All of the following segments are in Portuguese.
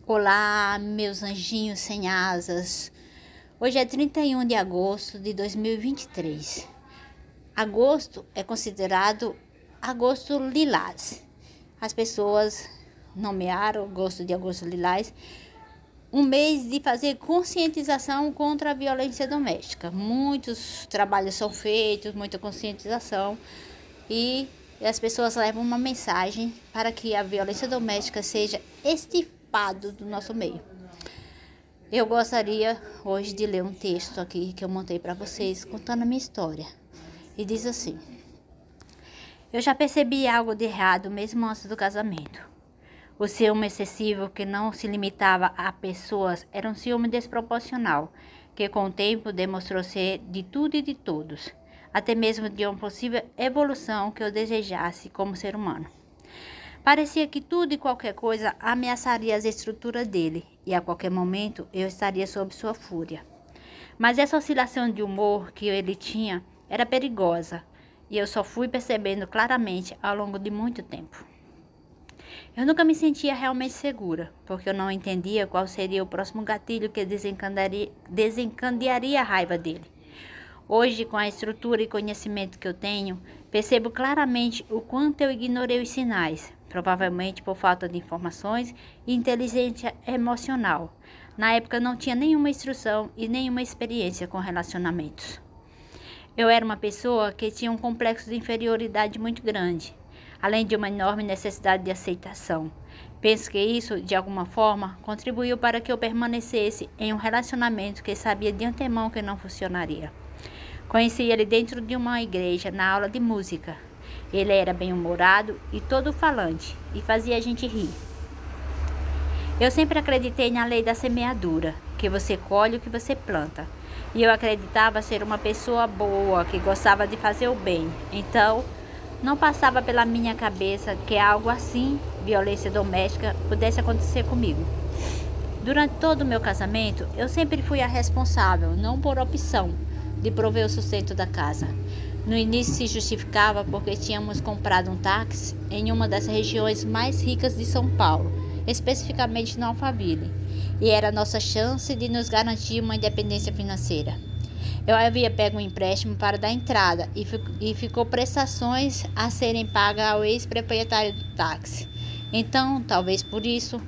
Olá, meus anjinhos sem asas. Hoje é 31 de agosto de 2023. Agosto é considerado agosto lilás. As pessoas nomearam o gosto de agosto lilás um mês de fazer conscientização contra a violência doméstica. Muitos trabalhos são feitos, muita conscientização e as pessoas levam uma mensagem para que a violência doméstica seja extirpada do nosso meio. Eu gostaria hoje de ler um texto aqui que eu montei para vocês, contando a minha história. E diz assim: eu já percebi algo de errado mesmo antes do casamento. O ciúme excessivo, que não se limitava a pessoas, era um ciúme desproporcional, que com o tempo demonstrou ser de tudo e de todos, até mesmo de uma possível evolução que eu desejasse como ser humano. Parecia que tudo e qualquer coisa ameaçaria as estruturas dele, e a qualquer momento eu estaria sob sua fúria. Mas essa oscilação de humor que ele tinha era perigosa, e eu só fui percebendo claramente ao longo de muito tempo. Eu nunca me sentia realmente segura, porque eu não entendia qual seria o próximo gatilho que desencadearia a raiva dele. Hoje, com a estrutura e conhecimento que eu tenho, percebo claramente o quanto eu ignorei os sinais, provavelmente por falta de informações e inteligência emocional. Na época não tinha nenhuma instrução e nenhuma experiência com relacionamentos. Eu era uma pessoa que tinha um complexo de inferioridade muito grande, além de uma enorme necessidade de aceitação. Penso que isso, de alguma forma, contribuiu para que eu permanecesse em um relacionamento que sabia de antemão que não funcionaria. Conheci ele dentro de uma igreja, na aula de música. Ele era bem-humorado e todo falante, e fazia a gente rir. Eu sempre acreditei na lei da semeadura, que você colhe o que você planta. E eu acreditava ser uma pessoa boa, que gostava de fazer o bem. Então, não passava pela minha cabeça que algo assim, violência doméstica, pudesse acontecer comigo. Durante todo o meu casamento, eu sempre fui a responsável, não por opção, de prover o sustento da casa. No início se justificava porque tínhamos comprado um táxi em uma das regiões mais ricas de São Paulo, especificamente no Alphaville, e era a nossa chance de nos garantir uma independência financeira. Eu havia pego um empréstimo para dar entrada e ficou prestações a serem pagas ao ex-proprietário do táxi. Então, talvez por isso,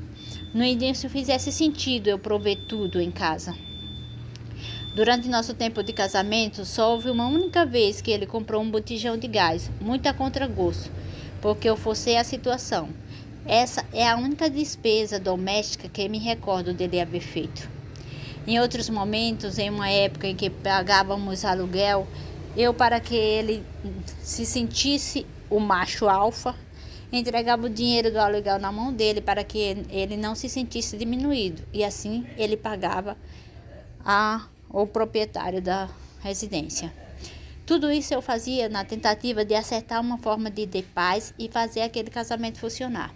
no início fizesse sentido eu prover tudo em casa. Durante nosso tempo de casamento, só houve uma única vez que ele comprou um botijão de gás, muito a contragosto, porque eu forcei a situação. Essa é a única despesa doméstica que me recordo dele haver feito. Em outros momentos, em uma época em que pagávamos aluguel, eu, para que ele se sentisse o macho alfa, entregava o dinheiro do aluguel na mão dele para que ele não se sentisse diminuído, e assim ele pagava o proprietário da residência. Tudo isso eu fazia na tentativa de acertar uma forma de ter paz e fazer aquele casamento funcionar.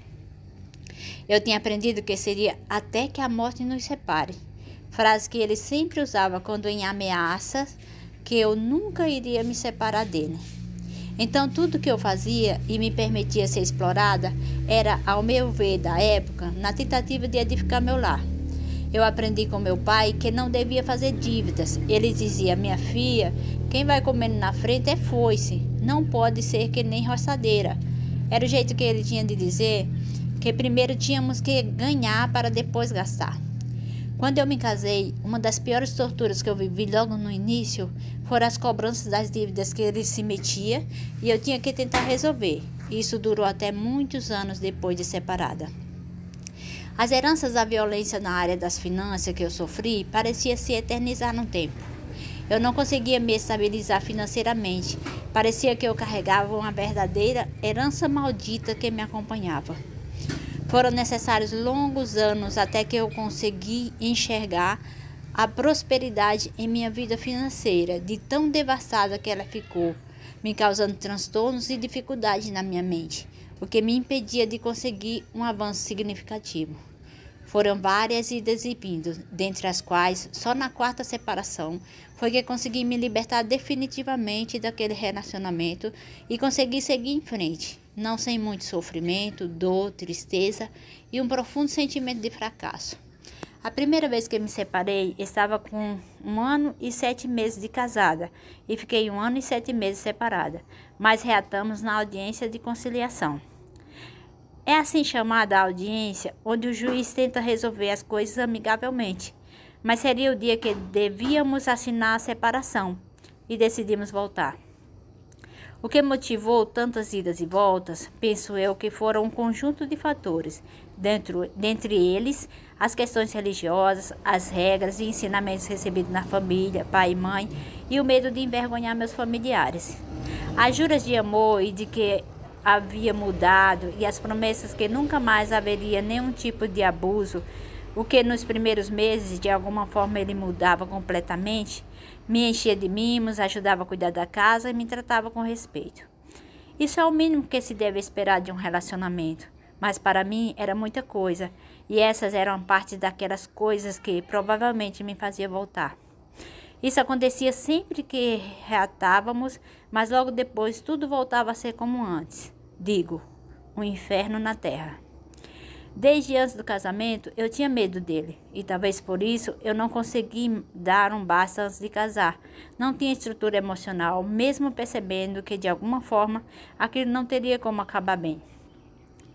Eu tinha aprendido que seria até que a morte nos separe, frase que ele sempre usava quando em ameaças que eu nunca iria me separar dele. Então tudo que eu fazia e me permitia ser explorada era, ao meu ver da época, na tentativa de edificar meu lar. Eu aprendi com meu pai que não devia fazer dívidas. Ele dizia: minha filha, quem vai comendo na frente é foice, não pode ser que nem roçadeira. Era o jeito que ele tinha de dizer que primeiro tínhamos que ganhar para depois gastar. Quando eu me casei, uma das piores torturas que eu vivi logo no início foram as cobranças das dívidas que ele se metia e eu tinha que tentar resolver. Isso durou até muitos anos depois de separada. As heranças da violência na área das finanças que eu sofri parecia se eternizar no tempo. Eu não conseguia me estabilizar financeiramente. Parecia que eu carregava uma verdadeira herança maldita que me acompanhava. Foram necessários longos anos até que eu consegui enxergar a prosperidade em minha vida financeira, de tão devastada que ela ficou, me causando transtornos e dificuldades na minha mente, o que me impedia de conseguir um avanço significativo. Foram várias idas e vindas, dentre as quais, só na quarta separação, foi que consegui me libertar definitivamente daquele relacionamento e consegui seguir em frente. não sem muito sofrimento, dor, tristeza e um profundo sentimento de fracasso. A primeira vez que me separei, estava com 1 ano e 7 meses de casada e fiquei 1 ano e 7 meses separada, mas reatamos na audiência de conciliação. É assim chamada a audiência, onde o juiz tenta resolver as coisas amigavelmente, mas seria o dia que devíamos assinar a separação e decidimos voltar. O que motivou tantas idas e voltas, penso eu que foram um conjunto de fatores, dentre eles as questões religiosas, as regras e ensinamentos recebidos na família, pai e mãe, e o medo de envergonhar meus familiares. As juras de amor e de que havia mudado e as promessas que nunca mais haveria nenhum tipo de abuso, o que nos primeiros meses de alguma forma ele mudava completamente, me enchia de mimos, ajudava a cuidar da casa e me tratava com respeito. Isso é o mínimo que se deve esperar de um relacionamento, mas para mim era muita coisa, e essas eram parte daquelas coisas que provavelmente me fazia voltar. Isso acontecia sempre que reatávamos, mas logo depois tudo voltava a ser como antes. Digo, um inferno na terra. Desde antes do casamento, eu tinha medo dele, e talvez por isso eu não consegui dar um basta antes de casar. Não tinha estrutura emocional, mesmo percebendo que de alguma forma aquilo não teria como acabar bem.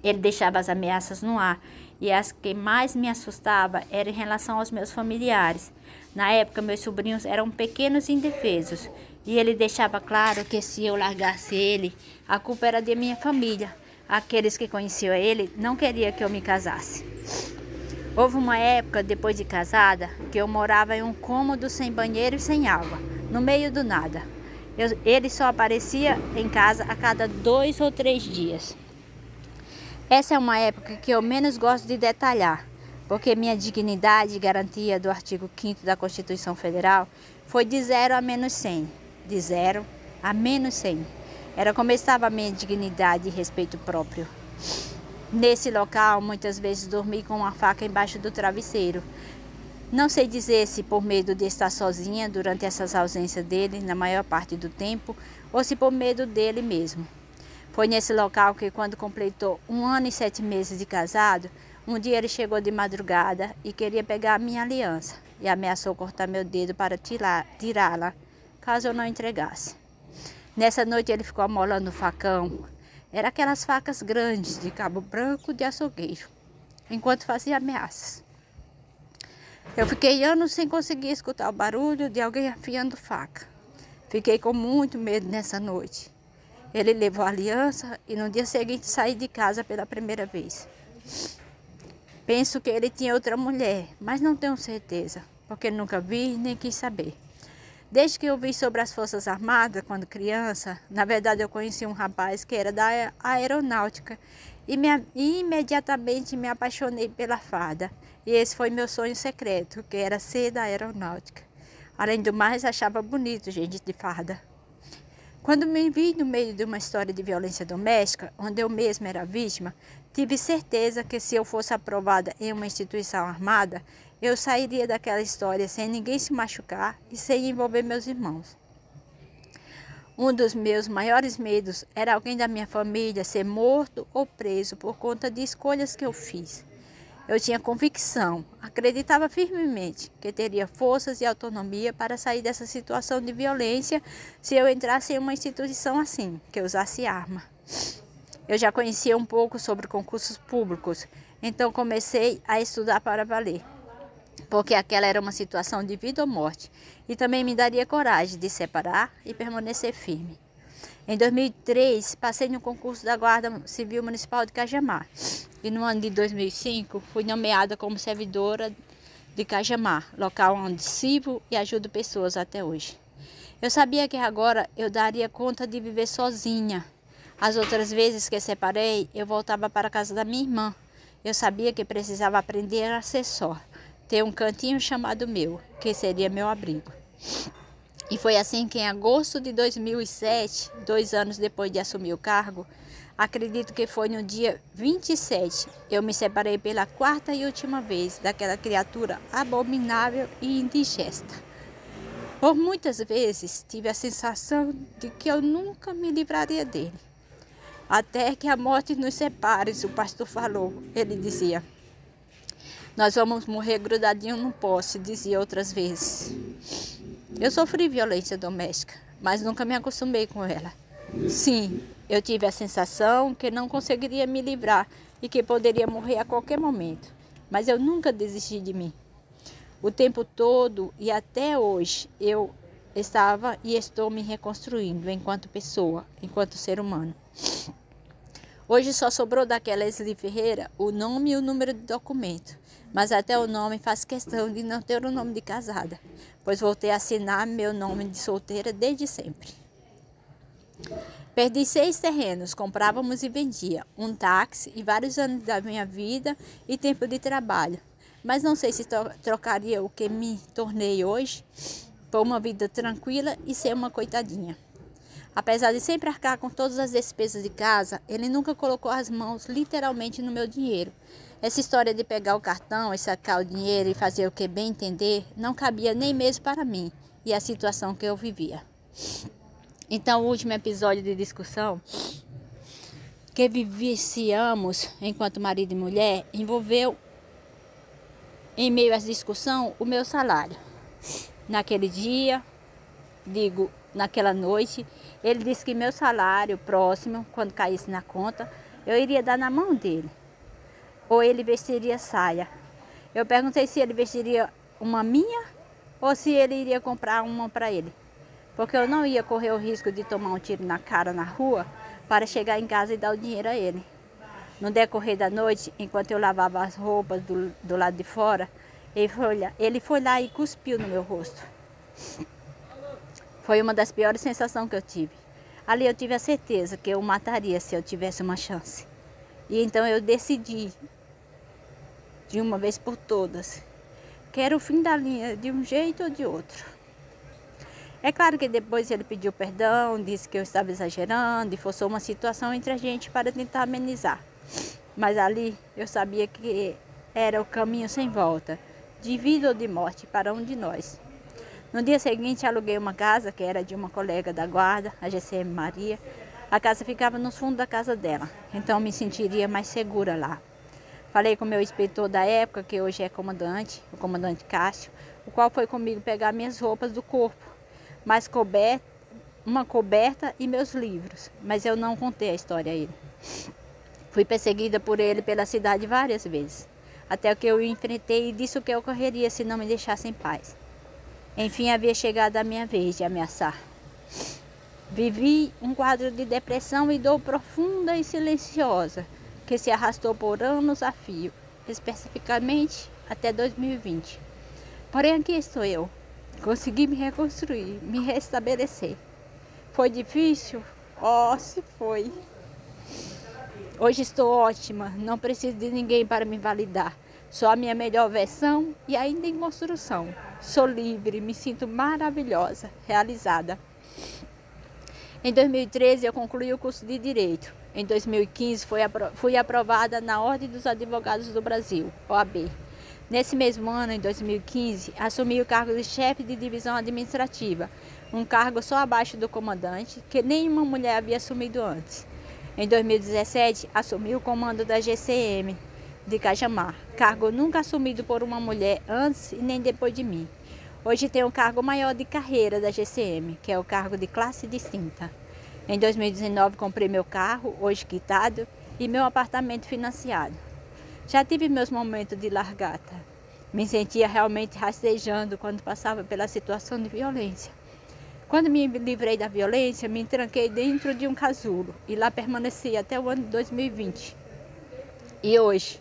Ele deixava as ameaças no ar, e as que mais me assustava eram em relação aos meus familiares. Na época, meus sobrinhos eram pequenos e indefesos, e ele deixava claro que se eu largasse ele, a culpa era de minha família. Aqueles que conheciam ele não queriam que eu me casasse. Houve uma época, depois de casada, que eu morava em um cômodo sem banheiro e sem água, no meio do nada. Ele só aparecia em casa a cada 2 ou 3 dias. Essa é uma época que eu menos gosto de detalhar, porque minha dignidade e garantia do artigo 5º da Constituição Federal foi de 0 a menos 100. De 0 a menos 100. Era como estava a minha dignidade e respeito próprio. Nesse local, muitas vezes dormi com uma faca embaixo do travesseiro. Não sei dizer se por medo de estar sozinha durante essas ausências dele na maior parte do tempo, ou se por medo dele mesmo. Foi nesse local que, quando completou 1 ano e 7 meses de casado, um dia ele chegou de madrugada e queria pegar a minha aliança e ameaçou cortar meu dedo para tirá-la, caso eu não entregasse. Nessa noite ele ficou amolando o facão. Era aquelas facas grandes de cabo branco de açougueiro, enquanto fazia ameaças. Eu fiquei anos sem conseguir escutar o barulho de alguém afiando faca. Fiquei com muito medo nessa noite. Ele levou a aliança e no dia seguinte saí de casa pela primeira vez. Penso que ele tinha outra mulher, mas não tenho certeza, porque nunca vi nem quis saber. Desde que eu vi sobre as Forças Armadas, quando criança, na verdade eu conheci um rapaz que era da aeronáutica e imediatamente me apaixonei pela farda. E esse foi meu sonho secreto, que era ser da aeronáutica. Além do mais, achava bonito gente de farda. Quando me vi no meio de uma história de violência doméstica, onde eu mesma era vítima, tive certeza que se eu fosse aprovada em uma instituição armada, eu sairia daquela história sem ninguém se machucar e sem envolver meus irmãos. Um dos meus maiores medos era alguém da minha família ser morto ou preso por conta de escolhas que eu fiz. Eu tinha convicção, acreditava firmemente que teria forças e autonomia para sair dessa situação de violência se eu entrasse em uma instituição assim, que usasse arma. Eu já conhecia um pouco sobre concursos públicos, então comecei a estudar para valer, porque aquela era uma situação de vida ou morte, e também me daria coragem de separar e permanecer firme. Em 2003, passei no concurso da Guarda Civil Municipal de Cajamar, e no ano de 2005, fui nomeada como servidora de Cajamar, local onde sirvo e ajudo pessoas até hoje. Eu sabia que agora eu daria conta de viver sozinha. As outras vezes que separei, eu voltava para a casa da minha irmã. Eu sabia que precisava aprender a ser só, ter um cantinho chamado meu, que seria meu abrigo. E foi assim que em agosto de 2007, 2 anos depois de assumir o cargo, acredito que foi no dia 27, eu me separei pela 4ª e última vez daquela criatura abominável e indigesta. Por muitas vezes tive a sensação de que eu nunca me livraria dele. Até que a morte nos separe, o pastor falou. Ele dizia: nós vamos morrer grudadinho no poste, dizia outras vezes. Eu sofri violência doméstica, mas nunca me acostumei com ela. Sim, eu tive a sensação que não conseguiria me livrar e que poderia morrer a qualquer momento, mas eu nunca desisti de mim. O tempo todo e até hoje eu estava e estou me reconstruindo enquanto pessoa, enquanto ser humano. Hoje só sobrou daquela Esli Ferreira o nome e o número de documento, mas até o nome faz questão de não ter o nome de casada, pois voltei a assinar meu nome de solteira desde sempre. Perdi 6 terrenos, comprávamos e vendia, um táxi e vários anos da minha vida e tempo de trabalho. Mas não sei se trocaria o que me tornei hoje por uma vida tranquila e ser uma coitadinha. Apesar de sempre arcar com todas as despesas de casa, ele nunca colocou as mãos literalmente no meu dinheiro. Essa história de pegar o cartão e sacar o dinheiro e fazer o que bem entender não cabia nem mesmo para mim e a situação que eu vivia. Então, o último episódio de discussão que vivenciamos enquanto marido e mulher envolveu, em meio à discussão, o meu salário. Naquele dia, naquela noite, ele disse que meu salário próximo, quando caísse na conta, eu iria dar na mão dele. Ou ele vestiria saia. Eu perguntei se ele vestiria uma minha ou se ele iria comprar uma para ele. Porque eu não ia correr o risco de tomar um tiro na cara na rua para chegar em casa e dar o dinheiro a ele. No decorrer da noite, enquanto eu lavava as roupas do lado de fora, ele foi lá e cuspiu no meu rosto. Foi uma das piores sensações que eu tive. Ali eu tive a certeza que eu o mataria se eu tivesse uma chance. E então eu decidi, de uma vez por todas, que era o fim da linha de um jeito ou de outro. É claro que depois ele pediu perdão, disse que eu estava exagerando e forçou uma situação entre a gente para tentar amenizar. Mas ali eu sabia que era o caminho sem volta, de vida ou de morte para um de nós. No dia seguinte aluguei uma casa que era de uma colega da guarda, a GCM Maria. A casa ficava no fundo da casa dela, então me sentiria mais segura lá. Falei com o meu inspetor da época, que hoje é comandante, o comandante Cássio, o qual foi comigo pegar minhas roupas do corpo, uma coberta e meus livros, mas eu não contei a história a ele. Fui perseguida por ele pela cidade várias vezes, até que eu o enfrentei e disse o que ocorreria se não me deixasse em paz. Enfim, havia chegado a minha vez de ameaçar. Vivi um quadro de depressão e dor profunda e silenciosa, que se arrastou por anos a fio, especificamente até 2020. Porém, aqui estou eu. Consegui me reconstruir, me restabelecer. Foi difícil? Oh, se foi. Hoje estou ótima, não preciso de ninguém para me validar. Sou a minha melhor versão e ainda em construção. Sou livre, me sinto maravilhosa, realizada. Em 2013 eu concluí o curso de Direito. Em 2015 fui aprovada na Ordem dos Advogados do Brasil, OAB. Nesse mesmo ano, em 2015, assumi o cargo de chefe de divisão administrativa, um cargo só abaixo do comandante, que nenhuma mulher havia assumido antes. Em 2017, assumi o comando da GCM de Cajamar, cargo nunca assumido por uma mulher antes e nem depois de mim. Hoje tenho o cargo maior de carreira da GCM, que é o cargo de classe distinta. Em 2019, comprei meu carro, hoje quitado, e meu apartamento financiado. Já tive meus momentos de largata. Me sentia realmente rastejando quando passava pela situação de violência. Quando me livrei da violência, me tranquei dentro de um casulo e lá permaneci até o ano de 2020. E hoje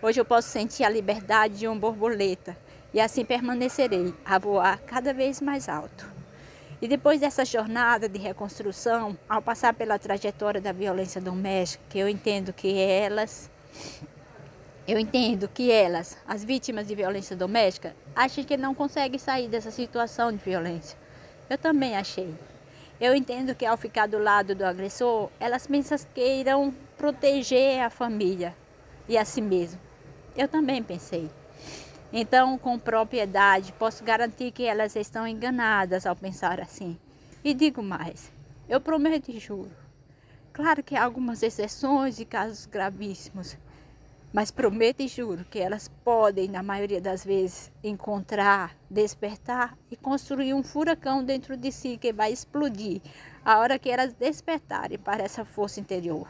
eu posso sentir a liberdade de uma borboleta e assim permanecerei a voar cada vez mais alto. E depois dessa jornada de reconstrução, ao passar pela trajetória da violência doméstica, que eu entendo que elas, as vítimas de violência doméstica, acham que não conseguem sair dessa situação de violência. Eu também achei. Eu entendo que ao ficar do lado do agressor, elas pensam que irão proteger a família e a si mesmo. Eu também pensei. Então, com propriedade, posso garantir que elas estão enganadas ao pensar assim. E digo mais, eu prometo e juro Claro que há algumas exceções e casos gravíssimos, mas prometo e juro que elas podem, na maioria das vezes, encontrar, despertar e construir um furacão dentro de si que vai explodir a hora que elas despertarem para essa força interior.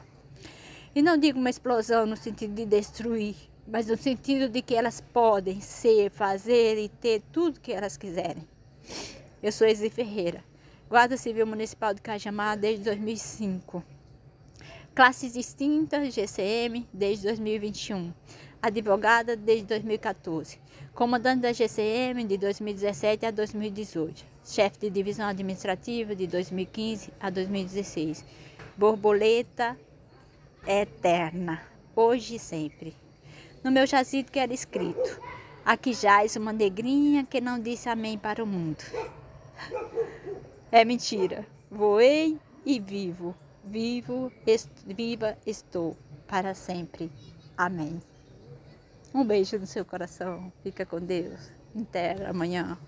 E não digo uma explosão no sentido de destruir, mas no sentido de que elas podem ser, fazer e ter tudo que elas quiserem. Eu sou Ezi Ferreira, Guarda Civil Municipal de Cajamar desde 2005. Classes distintas, GCM, desde 2021. Advogada desde 2014. Comandante da GCM de 2017 a 2018. Chefe de divisão administrativa de 2015 a 2016. Borboleta eterna, hoje e sempre. No meu jazido que era escrito: aqui jaz uma negrinha que não disse amém para o mundo. É mentira. Voei e vivo. Viva estou para sempre. Amém. Um beijo no seu coração. Fica com Deus. Até amanhã.